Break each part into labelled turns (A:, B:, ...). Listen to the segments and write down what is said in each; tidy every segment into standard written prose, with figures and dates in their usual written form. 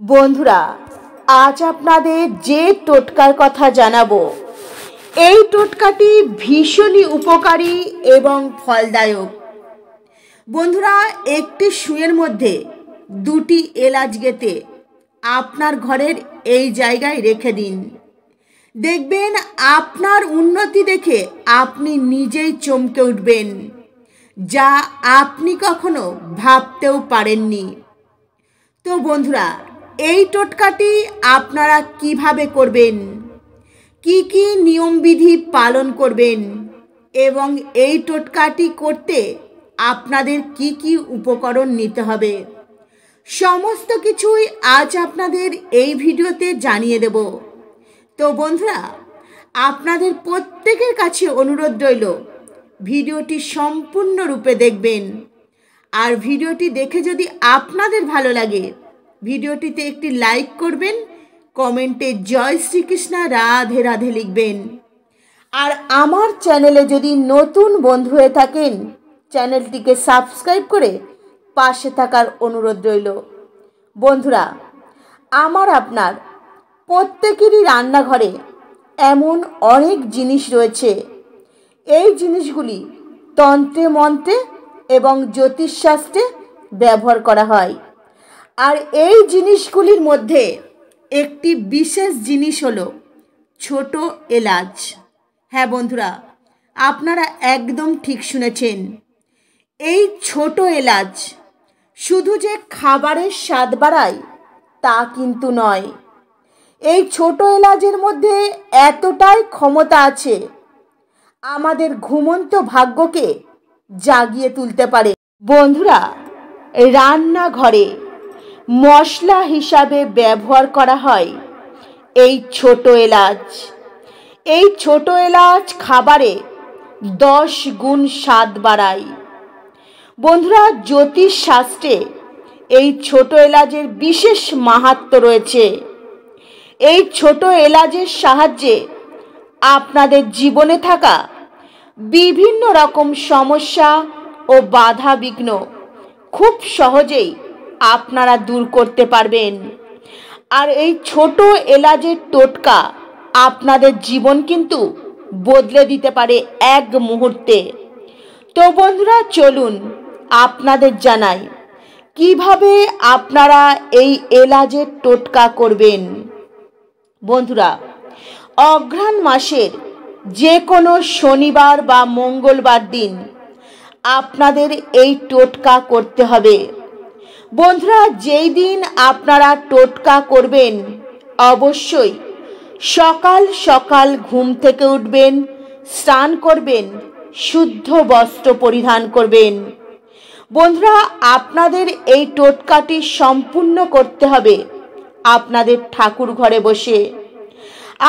A: বন্ধুরা, আজ আপনাদের যে টোটকার কথা জানাবো, এই টোটকাটি ভীষণই উপকারী এবং ফলদায়ক। বন্ধুরা, একটি সুঁয়ের মধ্যে দুটি এলাচ গেঁথে আপনার ঘরের এই জায়গায় রেখে দিন। দেখবেন আপনার উন্নতি দেখে আপনি নিজেই চমকে উঠবেন, যা আপনি কখনো ভাবতেও পারেননি। তো বন্ধুরা, এই টোটকাটি আপনারা কিভাবে করবেন, কি কি নিয়মবিধি পালন করবেন এবং এই টোটকাটি করতে আপনাদের কি কি উপকরণ নিতে হবে, সমস্ত কিছুই আজ আপনাদের এই ভিডিওতে জানিয়ে দেব। তো বন্ধুরা, আপনাদের প্রত্যেকের কাছে অনুরোধ রইল ভিডিওটি সম্পূর্ণরূপে দেখবেন। আর ভিডিওটি দেখে যদি আপনাদের ভালো লাগে, ভিডিওটিতে একটি লাইক করবেন, কমেন্টে জয় শ্রীকৃষ্ণ রাধে রাধে লিখবেন। আর আমার চ্যানেলে যদি নতুন বন্ধু হয়ে থাকেন, চ্যানেলটিকে সাবস্ক্রাইব করে পাশে থাকার অনুরোধ রইল। বন্ধুরা, আমার আপনার প্রত্যেকেরই রান্নাঘরে এমন অনেক জিনিস রয়েছে। এই জিনিসগুলি তন্ত্রে মন্ত্রে এবং জ্যোতিষশাস্ত্রে ব্যবহার করা হয়। আর এই জিনিসগুলির মধ্যে একটি বিশেষ জিনিস হলো ছোট এলাচ। হ্যাঁ বন্ধুরা, আপনারা একদম ঠিক শুনেছেন। এই ছোট এলাচ শুধু যে খাবারের স্বাদ বাড়ায় তা কিন্তু নয়। এই ছোট এলাচের মধ্যে এতটাই ক্ষমতা আছে, আমাদের ঘুমন্ত ভাগ্যকে জাগিয়ে তুলতে পারে। বন্ধুরা, রান্নাঘরে মশলা হিসাবে ব্যবহার করা হয় এই ছোট এলাচ। এই ছোট এলাচ খাবারে 10 গুণ স্বাদ বাড়ায়। বন্ধুরা, জ্যোতিষ শাস্ত্রে এই ছোট এলাচের বিশেষ মাহাত্ম্য রয়েছে। এই ছোট এলাচের সাহায্যে আপনাদের জীবনে থাকা বিভিন্ন রকম সমস্যা ও বাধা বিঘ্ন খুব সহজেই আপনারা দূর করতে পারবেন। আর এই ছোট এলাচের টোটকা আপনাদের জীবন কিন্তু বদলে দিতে পারে এক মুহূর্তে। তো বন্ধুরা, চলুন আপনাদের জানাই কিভাবে আপনারা এই এলাচের টোটকা করবেন। বন্ধুরা, অঘ্রাণ মাসের যে কোনো শনিবার বা মঙ্গলবার দিন আপনাদের এই টোটকা করতে হবে। বন্ধুরা, যেই দিন আপনারা টোটকা করবেন, অবশ্যই সকাল সকাল ঘুম থেকে উঠবেন, স্নান করবেন, শুদ্ধ বস্ত্র পরিধান করবেন। বন্ধুরা, আপনাদের এই টোটকাটি সম্পূর্ণ করতে হবে আপনাদের ঠাকুর ঘরে বসে।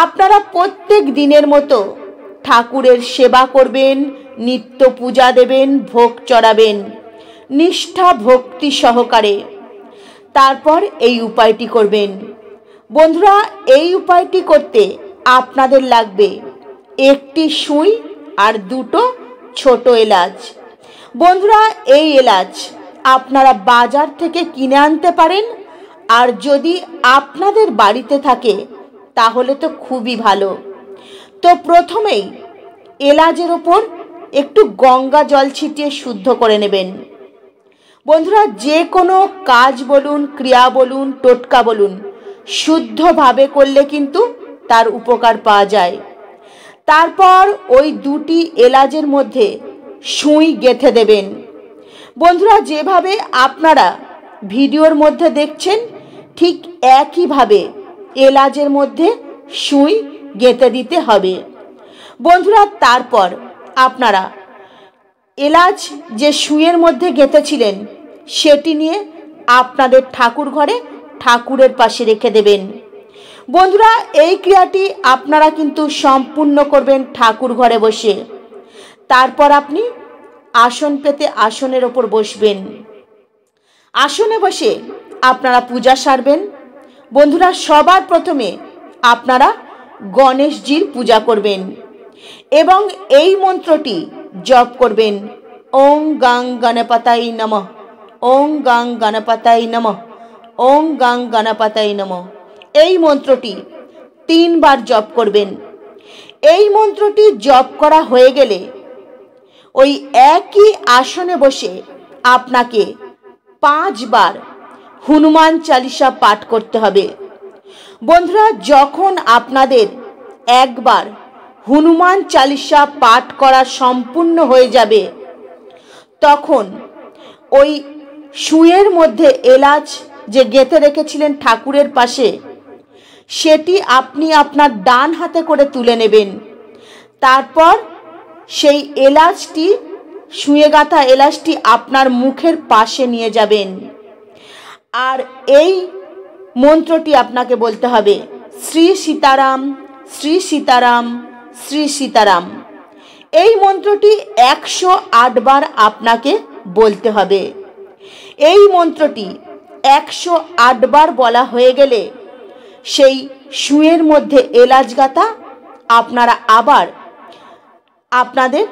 A: আপনারা প্রত্যেক দিনের মতো ঠাকুরের সেবা করবেন, নিত্য পূজা দেবেন, ভোগ চড়াবেন নিষ্ঠা ভক্তি সহকারে। তারপর এই উপায়টি করবেন। বন্ধুরা, এই উপায়টি করতে আপনাদের লাগবে একটি সুই আর দুটো ছোট এলাচ। বন্ধুরা, এই এলাচ আপনারা বাজার থেকে কিনে আনতে পারেন, আর যদি আপনাদের বাড়িতে থাকে তাহলে তো খুবই ভালো। তো প্রথমেই এলাচের ওপর একটু গঙ্গা জল ছিটিয়ে শুদ্ধ করে নেবেন। বন্ধুরা, যে কোনো কাজ বলুন, ক্রিয়া বলুন, টোটকা বলুন, শুদ্ধভাবে করলে কিন্তু তার উপকার পাওয়া যায়। তারপর ওই দুটি এলাচের মধ্যে সুই গেঁথে দেবেন। বন্ধুরা, যেভাবে আপনারা ভিডিওর মধ্যে দেখছেন ঠিক একইভাবে এলাচের মধ্যে সুই গেঁথে দিতে হবে। বন্ধুরা, তারপর আপনারা এলাচ যে সুইয়ের মধ্যে গেঁথেছিলেন সেটি নিয়ে আপনাদের ঠাকুর ঘরে ঠাকুরের পাশে রেখে দেবেন। বন্ধুরা, এই ক্রিয়াটি আপনারা কিন্তু সম্পূর্ণ করবেন ঠাকুর ঘরে বসে। তারপর আপনি আসন পেতে আসনের ওপর বসবেন। আসনে বসে আপনারা পূজা সারবেন। বন্ধুরা, সবার প্রথমে আপনারা গণেশজির পূজা করবেন এবং এই মন্ত্রটি জপ করবেন, ওং গাং গণপতাই নমঃ, ওং গাং গণপতাই নমঃ, ওং গাং গণপতায় নমঃ এই মন্ত্রটি 3 বার জপ করবেন। এই মন্ত্রটি জপ করা হয়ে গেলে ওই একই আসনে বসে আপনাকে 5 বার হনুমান চালিসা পাঠ করতে হবে। বন্ধুরা, যখন আপনাদের একবার হনুমান চালিসা পাঠ করা সম্পূর্ণ হয়ে যাবে, তখন ওই শুঁয়ের মধ্যে এলাচ যে গেঁথে রেখেছিলেন ঠাকুরের পাশে, সেটি আপনি আপনার ডান হাতে করে তুলে নেবেন। তারপর সেই এলাচটি, শুঁয়ে গাঁথা এলাচটি আপনার মুখের পাশে নিয়ে যাবেন। আর এই মন্ত্রটি আপনাকে বলতে হবে, শ্রী সীতারাম, শ্রী সীতারাম, শ্রী সীতারাম। এই মন্ত্রটি 108 বার আপনাকে বলতে হবে। এই মন্ত্রটি 108 বার বলা হয়ে গেলে সেই শুঁয়ের মধ্যে এলাচ গাঁথা আপনারা আবার আপনাদের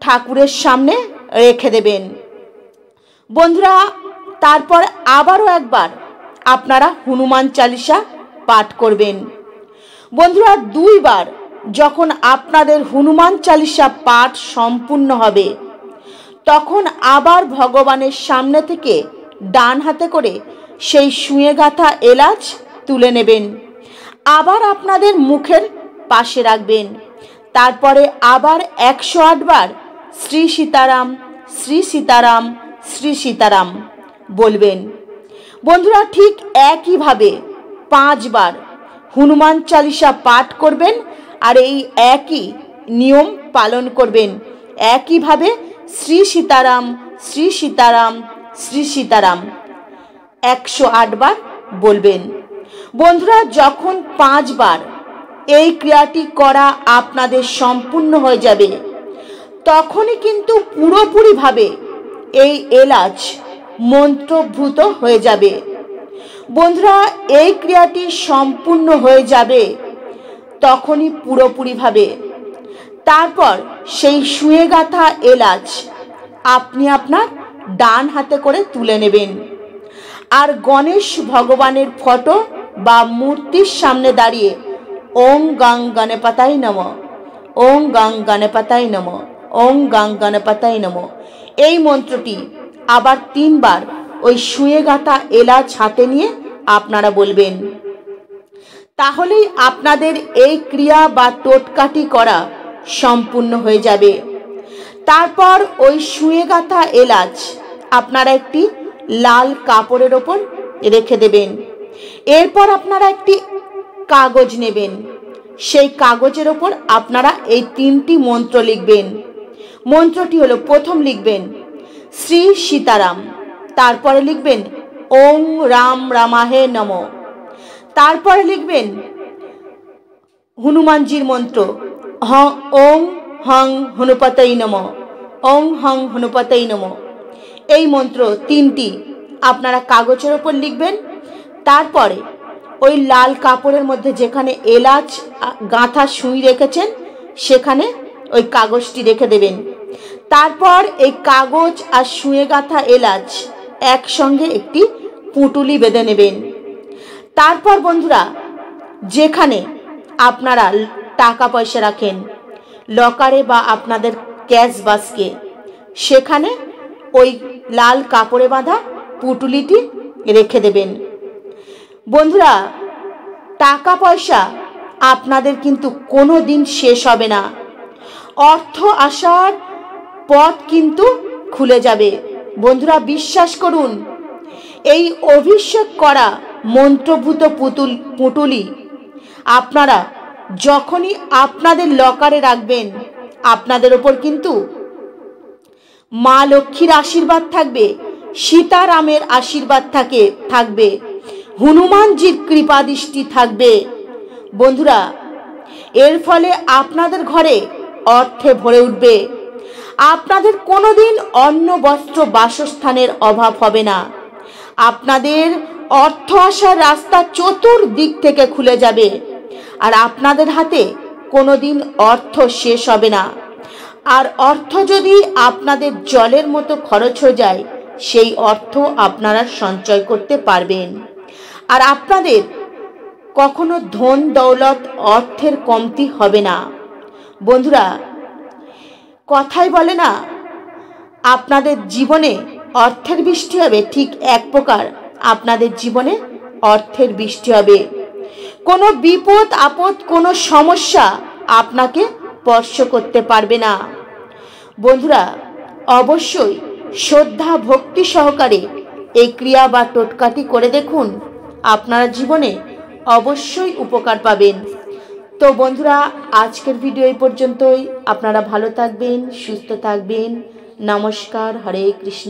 A: ঠাকুরের সামনে রেখে দেবেন। বন্ধুরা, তারপর আবারও একবার আপনারা হনুমান চালিসা পাঠ করবেন। বন্ধুরা, 2 বার যখন আপনাদের হনুমান চালিসা পাঠ সম্পূর্ণ হবে, তখন আবার ভগবানের সামনে থেকে ডান হাতে করে সেই শুঁয়ে গাঁথা এলাচ তুলে নেবেন, আবার আপনাদের মুখের পাশে রাখবেন। তারপরে আবার 108 বার শ্রী সীতারাম, শ্রী সীতারাম, শ্রী সীতারাম বলবেন। বন্ধুরা, ঠিক একইভাবে 5 বার হনুমান চালিসা পাঠ করবেন আর এই একই নিয়ম পালন করবেন। একইভাবে শ্রী সীতারাম, শ্রী সীতারাম, শ্রী সীতারাম 108 বার বলবেন। বন্ধুরা, যখন 5 বার এই ক্রিয়াটি করা আপনাদের সম্পূর্ণ হয়ে যাবে, তখনই কিন্তু পুরোপুরিভাবে এই এলাচ মন্ত্রভূত হয়ে যাবে। বন্ধুরা, এই ক্রিয়াটি সম্পূর্ণ হয়ে যাবে তখনই পুরোপুরিভাবে। তারপর সেই শুঁয়ে গাঁথা এলাচ আপনি আপনার ডান হাতে করে তুলে নেবেন আর গণেশ ভগবানের ফটো বা মূর্তির সামনে দাঁড়িয়ে ওং গাং গণপতায় নমঃ, ওং গাং গণপতায় নমঃ, ওং গাং গণপতায় নমঃ এই মন্ত্রটি আবার 3 বার ওই শুঁয়ে গাঁথা এলাচ হাতে নিয়ে আপনারা বলবেন। তাহলেই আপনাদের এই ক্রিয়া বা টোটকাটি করা সম্পূর্ণ হয়ে যাবে। তারপর ওই শুঁয়ে গাঁথা এলাচ আপনারা একটি লাল কাপড়ের ওপর রেখে দেবেন। এরপর আপনারা একটি কাগজ নেবেন, সেই কাগজের ওপর আপনারা এই 3টি মন্ত্র লিখবেন। মন্ত্রটি হলো, প্রথম লিখবেন শ্রী সীতারাম, তারপরে লিখবেন ওং রাম রামাহে নমঃ, তারপরে লিখবেন হনুমানজির মন্ত্র ওং হং হনুপতৈ নমঃ, ওং হং হনুপতৈ নমঃ। এই মন্ত্র 3টি আপনারা কাগজের ওপর লিখবেন। তারপরে ওই লাল কাপড়ের মধ্যে যেখানে এলাচ গাঁথা সুই রেখেছেন সেখানে ওই কাগজটি রেখে দেবেন। তারপর এই কাগজ আর শুঁয়ে গাঁথা এলাচ একসঙ্গে একটি পুঁটুলি বেঁধে নেবেন। তারপর বন্ধুরা, যেখানে আপনারা টাকা পয়সা রাখেন, লকারে বা আপনাদের ক্যাশ বাস্কে, সেখানে ওই লাল কাপড়ে বাঁধা পুঁটুলিটি রেখে দেবেন। বন্ধুরা, টাকা পয়সা আপনাদের কিন্তু কোনো দিন শেষ হবে না। অর্থ আসার পথ কিন্তু খুলে যাবে। বন্ধুরা, বিশ্বাস করুন, এই অভিষেক করা মন্ত্রভূত পুঁটুলি আপনারা যখনই আপনাদের লকারে রাখবেন, আপনাদের ওপর কিন্তু মা লক্ষ্মীর আশীর্বাদ থাকবে, সীতারামের আশীর্বাদ থাকবে, হনুমানজির কৃপাদৃষ্টি থাকবে। বন্ধুরা, এর ফলে আপনাদের ঘরে অর্থে ভরে উঠবে। আপনাদের কোনোদিন অন্ন বস্ত্র বাসস্থানের অভাব হবে না। আপনাদের অর্থ আসার রাস্তা চতুর্দিক থেকে খুলে যাবে আর আপনাদের হাতে কোনোদিন অর্থ শেষ হবে না। আর অর্থ যদি আপনাদের জলের মতো খরচ হয়ে যায়, সেই অর্থ আপনারা সঞ্চয় করতে পারবেন। আর আপনাদের কখনো ধন দৌলত অর্থের কমতি হবে না। বন্ধুরা, কথাই বলে না, আপনাদের জীবনে অর্থের বৃষ্টি হবে, ঠিক এক প্রকার আপনাদের জীবনে অর্থের বৃষ্টি হবে। কোনো বিপদ আপদ, কোনো সমস্যা আপনাকে স্পর্শ করতে পারবে না। বন্ধুরা, অবশ্যই শ্রদ্ধা ভক্তি সহকারে এই ক্রিয়া বা টোটকাটি করে দেখুন, আপনারা জীবনে অবশ্যই উপকার পাবেন। তো বন্ধুরা, আজকের ভিডিও এই পর্যন্তই। আপনারা ভালো থাকবেন, সুস্থ থাকবেন। নমস্কার, হরে কৃষ্ণ।